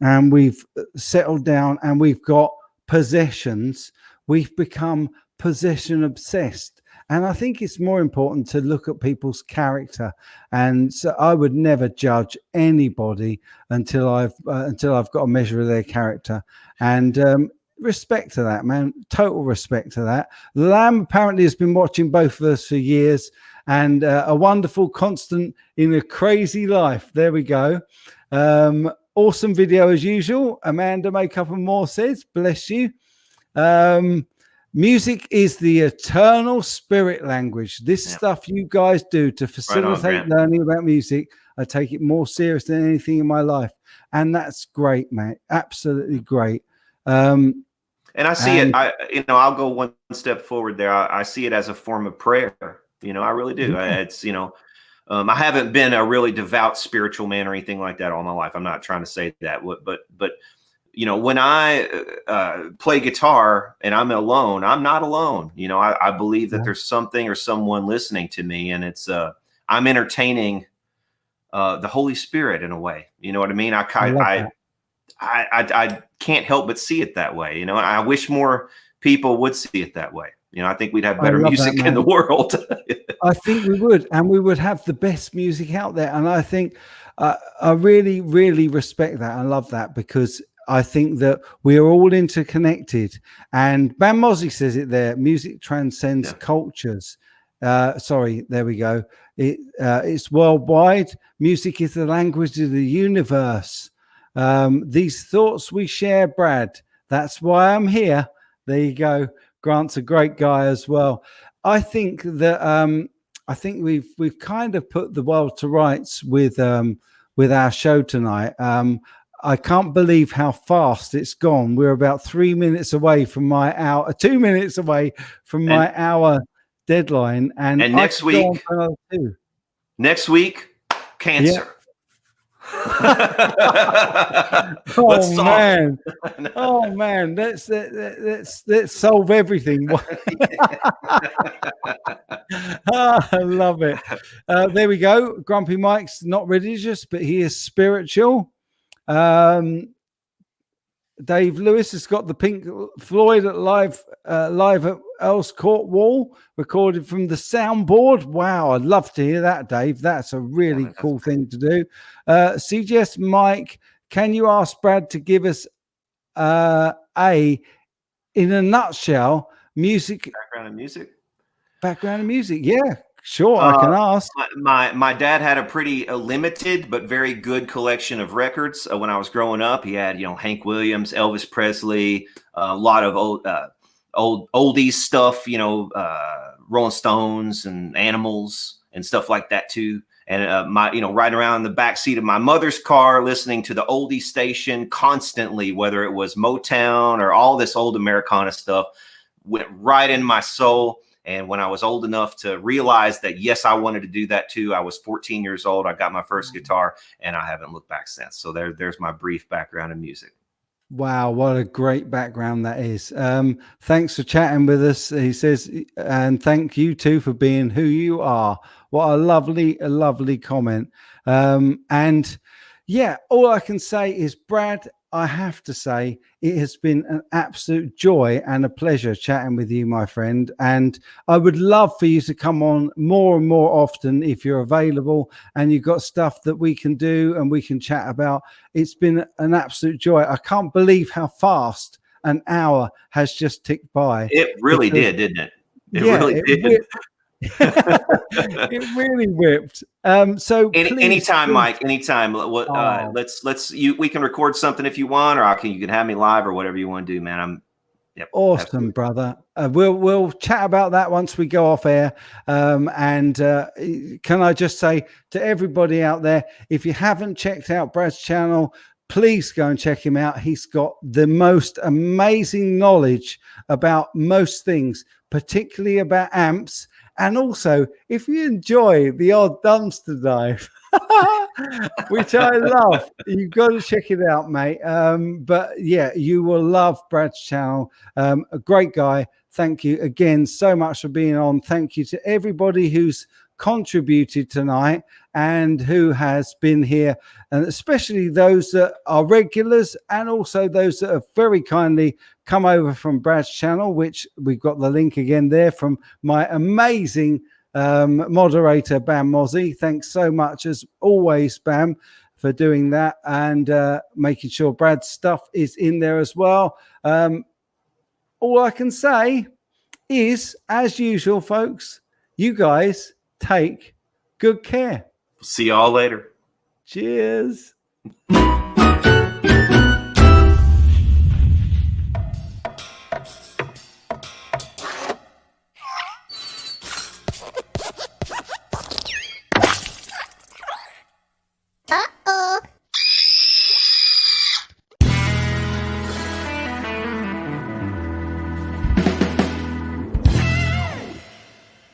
and we've settled down and we've got possessions, we've become possession obsessed. And I think it's more important to look at people's character. And so I would never judge anybody until I've got a measure of their character. And respect to that, man. Total respect to that. Lamb apparently has been watching both of us for years, and a wonderful constant in a crazy life. There we go. Awesome video as usual. Amanda Makeup and More says, bless you. Music is the eternal spirit language. This stuff you guys do to facilitate learning about music, I take it more serious than anything in my life. And that's great, man. Absolutely great. And I see it, I'll go one step forward there. I see it as a form of prayer. I really do. It's, I haven't been a really devout spiritual man or anything like that all my life. I'm not trying to say that, but when I play guitar and I'm alone, I'm not alone. I believe that there's something or someone listening to me, and it's, I'm entertaining the Holy Spirit in a way. You know what I mean? I can't help but see it that way. I wish more people would see it that way. I think we'd have better music in the world. I think we would, and we would have the best music out there. And I think I really, really respect that. I love that, because I think that we are all interconnected. And Bam Mozzie says it there: music transcends cultures. Sorry, there we go. It's worldwide. Music is the language of the universe. These thoughts we share, Brad. That's why I'm here. There you go. Grant's a great guy as well. I think that we've kind of put the world to rights with our show tonight. I can't believe how fast it's gone. We're about 3 minutes away from my hour, 2 minutes away from my hour deadline. And next week, cancer. Yeah. Oh man, let's solve everything. I love it. There we go. Grumpy Mike's not religious, but he is spiritual. Dave Lewis has got the Pink Floyd at live at Earl's Court wall, recorded from the soundboard. Wow, I'd love to hear that, Dave. That's a really cool thing to do. CGS Mike, can you ask Brad to give us in a nutshell, background of music? Yeah, sure, I can ask. My dad had a pretty limited but very good collection of records when I was growing up. He had, Hank Williams, Elvis Presley, a lot of old oldies stuff, Rolling Stones and Animals and stuff like that too. And right around the back seat of my mother's car, listening to the oldie station constantly, whether it was Motown or all this old Americana stuff, went right in my soul. And when I was old enough to realize that, yes, I wanted to do that too, I was 14 years old. I got my first guitar, and I haven't looked back since. So there's my brief background in music. Wow, what a great background that is. Thanks for chatting with us, he says, and thank you too for being who you are. What a lovely comment. And yeah, all I can say is, Brad, I have to say it has been an absolute joy and a pleasure chatting with you, my friend. And I would love for you to come on more and more often if you're available and you've got stuff that we can do and we can chat about. It's been an absolute joy. I can't believe how fast an hour has just ticked by. It really did, didn't it? It really did. It really whipped. So anytime, Mike, anytime. We can record something if you want, or you can have me live or whatever you want to do, man. Awesome, absolutely. Brother. We'll chat about that once we go off air. And can I just say to everybody out there, if you haven't checked out Brad's channel, please go and check him out. He's got the most amazing knowledge about most things, particularly about amps. And also, if you enjoy the odd dumpster dive, which I love. You've got to check it out, mate. But yeah, you will love Brad's channel. A great guy. Thank you again so much for being on. Thank you to everybody who's contributed tonight and who has been here, and especially those that are regulars and also those that have very kindly come over from Brad's channel, which we've got the link again there from my amazing moderator Bam Mozzie. Thanks so much as always, Bam, for doing that and making sure Brad's stuff is in there as well. All I can say is, as usual, folks, you guys take good care. See y'all later. Cheers.